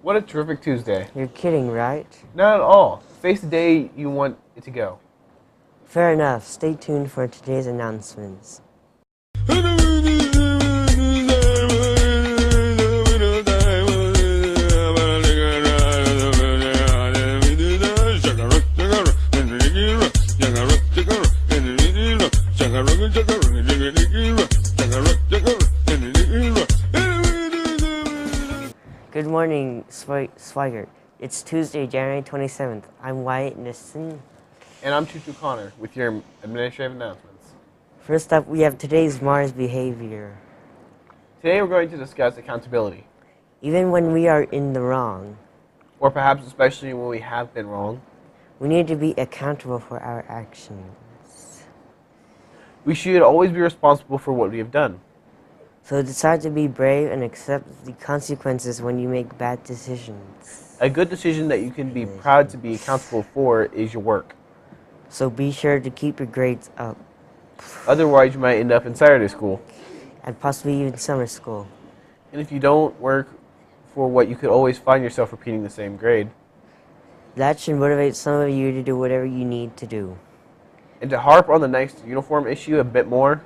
What a terrific Tuesday. You're kidding, right? Not at all. Face the day you want it to go. Fair enough. Stay tuned for today's announcements. Good morning, Swigert. It's Tuesday, January 27th. I'm Wyatt Nissen. And I'm Tutu Connor with your administrative announcements. First up, we have today's Mars behavior. Today we're going to discuss accountability. Even when we are in the wrong, Or perhaps especially when we have been wrong. we need to be accountable for our actions. We should always be responsible for what we have done. So decide to be brave and accept the consequences when you make bad decisions. A good decision that you can be proud to be accountable for is your work. So be sure to keep your grades up, Otherwise, you might end up in Saturday school. and possibly even summer school. And if you don't work for what, you could always find yourself repeating the same grade. That should motivate some of you to do whatever you need to do. And to harp on the next uniform issue a bit more,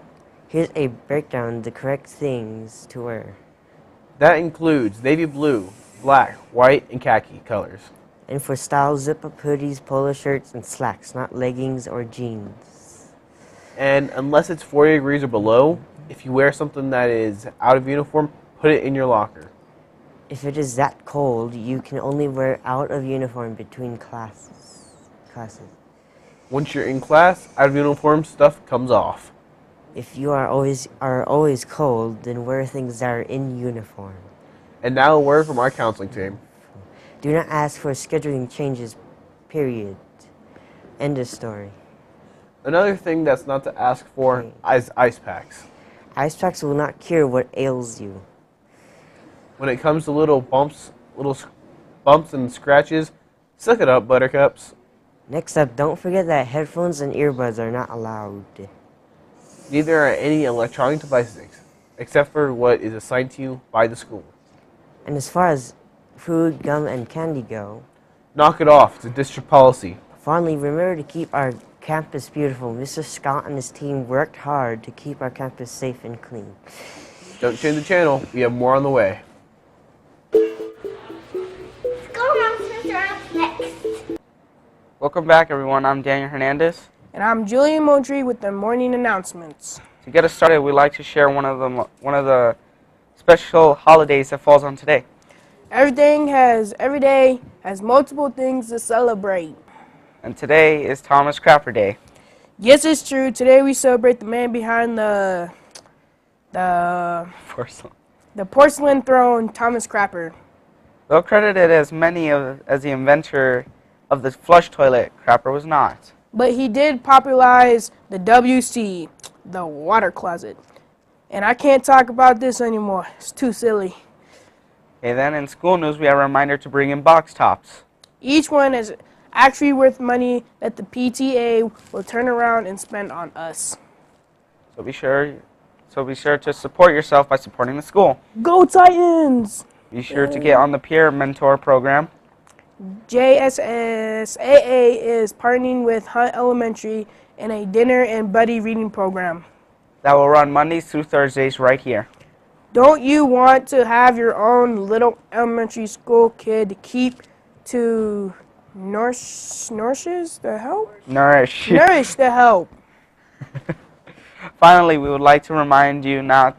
Here's a breakdown of the correct things to wear. that includes navy blue, black, white, and khaki colors. And for style, zip-up hoodies, polo shirts, and slacks, not leggings or jeans. And unless it's 40 degrees or below, if you wear something that is out of uniform, put it in your locker. If it is that cold, you can only wear out of uniform between classes. Once you're in class, out of uniform stuff comes off. If you are always cold, then wear things that are in uniform. And now a word from our counseling team. Do not ask for scheduling changes, period. End of story. Another thing that's not to ask for is ice packs. Ice packs will not cure what ails you. When it comes to little bumps and scratches, suck it up, buttercups. Next up, don't forget that headphones and earbuds are not allowed. Neither are any electronic devices, except for what is assigned to you by the school. And as far as food, gum, and candy go, Knock it off. It's a district policy. finally, remember to keep our campus beautiful. Mr. Scott and his team worked hard to keep our campus safe and clean. Don't change the channel. We have more on the way. School announcements are up next. Welcome back, everyone. I'm Daniel Hernandez. And I'm Julian Moultrie with the morning announcements. To get us started, we'd like to share one of the special holidays that falls on today. Every day has multiple things to celebrate. And today is Thomas Crapper Day. Yes, it's true. Today we celebrate the man behind the porcelain throne, Thomas Crapper. Though credited as as the inventor of the flush toilet, Crapper was not. But he did popularize the WC, the water closet. And I can't talk about this anymore. It's too silly. Okay, then in school news, we have a reminder to bring in box tops. Each one is actually worth money that the PTA will turn around and spend on us. So be sure to support yourself by supporting the school. Go Titans! Be sure to get on the peer mentor program. JSAA is partnering with Hunt Elementary in a dinner and buddy reading program. That will run Mondays through Thursdays right here. Don't you want to have your own little elementary school kid keep to nourishes the help? Nourish the help. Finally, we would like to remind you not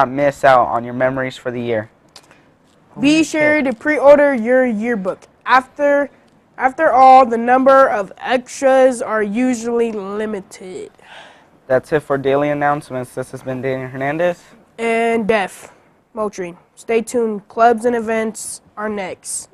miss out on your memories for the year. Be sure to pre-order your yearbook. After all, the number of extras are usually limited. That's it for daily announcements. This has been Daniel Hernandez. And Def Moultrie. Stay tuned. Clubs and events are next.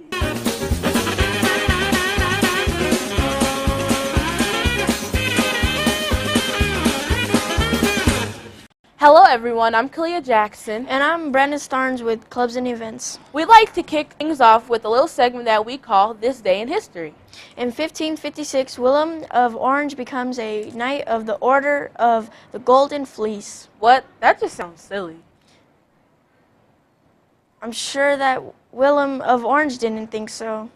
Hello everyone, I'm Kalia Jackson. And I'm Brandon Starnes with Clubs and Events. We'd like to kick things off with a little segment that we call This Day in History. In 1556, Willem of Orange becomes a Knight of the Order of the Golden Fleece. What? That just sounds silly. I'm sure that Willem of Orange didn't think so.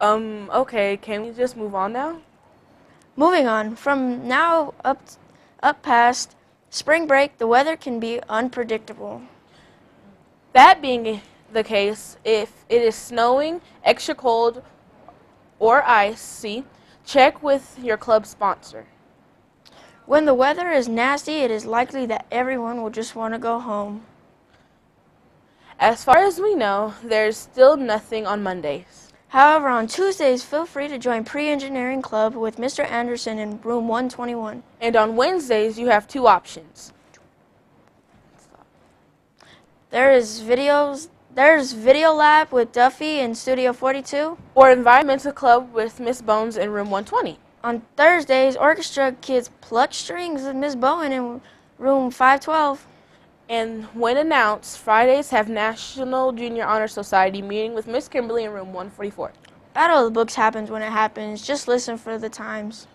Okay, can we just move on now? Moving on, from now up past spring break, the weather can be unpredictable. That being the case, if it is snowing, extra cold, or icy, check with your club sponsor. When the weather is nasty, it is likely that everyone will just want to go home. As far as we know, there's still nothing on Mondays. However, on Tuesdays, feel free to join Pre-Engineering Club with Mr. Anderson in room 121. And on Wednesdays, you have two options. There's Video Lab with Duffy in Studio 42. Or Environmental Club with Miss Bones in room 120. On Thursdays, Orchestra Kids pluck strings with Miss Bowen in room 512. And when announced, Fridays have National Junior Honor Society meeting with Miss Kimberly in room 144. Battle of the Books happens when it happens. Just listen for the times.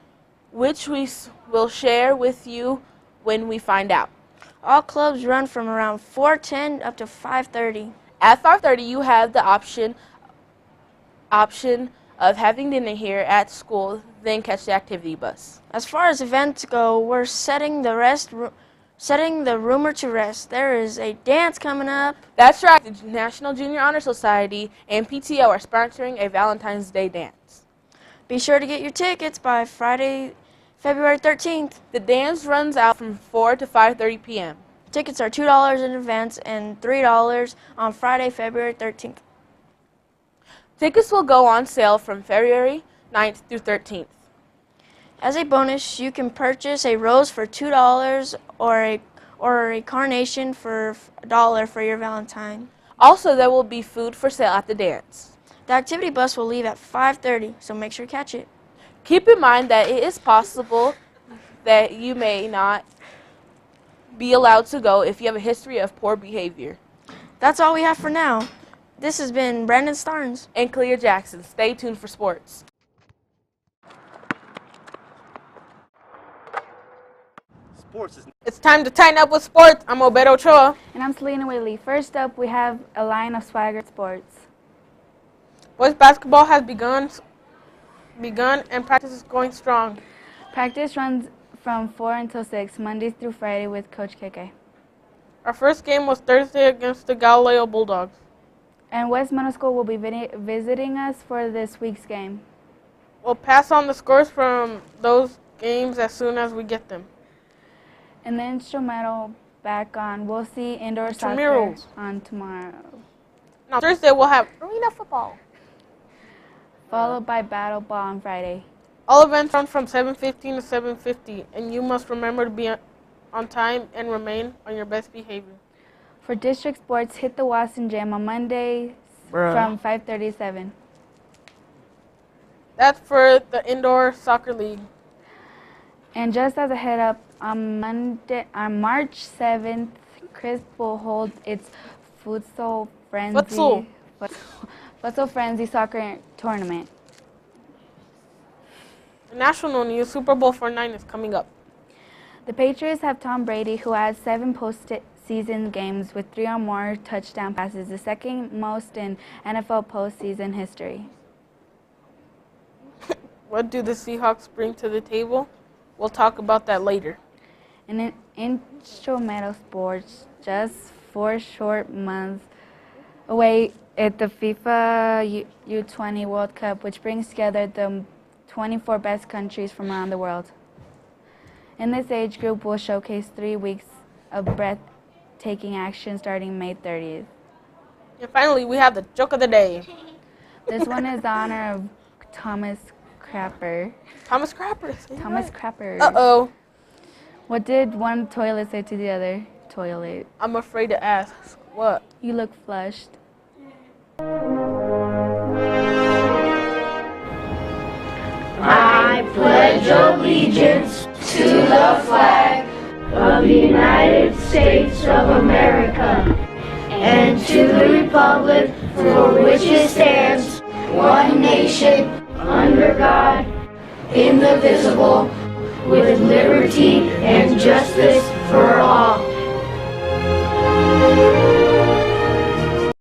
Which we will share with you when we find out. All clubs run from around 4:10 up to 5:30. At 5:30, you have the option of having dinner here at school, then catch the activity bus. As far as events go, we're setting the rumor to rest. There is a dance coming up. That's right. The National Junior Honor Society and PTO are sponsoring a Valentine's Day dance. Be sure to get your tickets by Friday, February 13th. The dance runs out from 4 to 5:30 p.m. Tickets are $2 in advance and $3 on Friday, February 13th. Tickets will go on sale from February 9th through 13th. As a bonus, you can purchase a rose for $2 or a carnation for $1 for your Valentine. Also, there will be food for sale at the dance. The activity bus will leave at 5:30, so make sure to catch it. Keep in mind that it is possible that you may not be allowed to go if you have a history of poor behavior. That's all we have for now. This has been Brandon Starnes And Clea Jackson. Stay tuned for sports. It's time to tighten up with sports. I'm Obed Ochoa. And I'm Selena Whitley. First up, we have a line of Swigert Sports. Boys basketball has begun and practice is going strong. Practice runs from 4 until 6, Mondays through Friday with Coach KK. Our first game was Thursday against the Galileo Bulldogs. And West Middle School will be visiting us for this week's game. We'll pass on the scores from those games as soon as we get them. And the instrumental back on. We'll see indoor soccer Intramurals. on tomorrow. Now Thursday we'll have arena football. Followed by battle ball on Friday. All events run from 7:15 to 7:50, and you must remember to be on time and remain on your best behavior. For district sports, hit the Watson Gym on Mondays from 5:30 to 7. That's for the indoor soccer league. And just as a head up, on March 7th, Crisp will hold its Futsal Frenzy soccer tournament. The national news, Super Bowl 49 is coming up. The Patriots have Tom Brady, who has 7 postseason games with 3 or more touchdown passes, the second most in NFL postseason history. What do the Seahawks bring to the table? We'll talk about that later. And in instrumental sports, just 4 short months away at the FIFA U20 World Cup, which brings together the 24 best countries from around the world. In this age group, we'll showcase 3 weeks of breathtaking action starting May 30th. And finally, we have the joke of the day. This one is in honor of Thomas Crapper. Thomas Crapper. Thomas Crapper. Uh-oh. What did one toilet say to the other toilet? I'm afraid to ask. What? You look flushed. I pledge allegiance to the flag of the United States of America and to the republic for which it stands, one nation, under God, indivisible, with liberty and justice for all.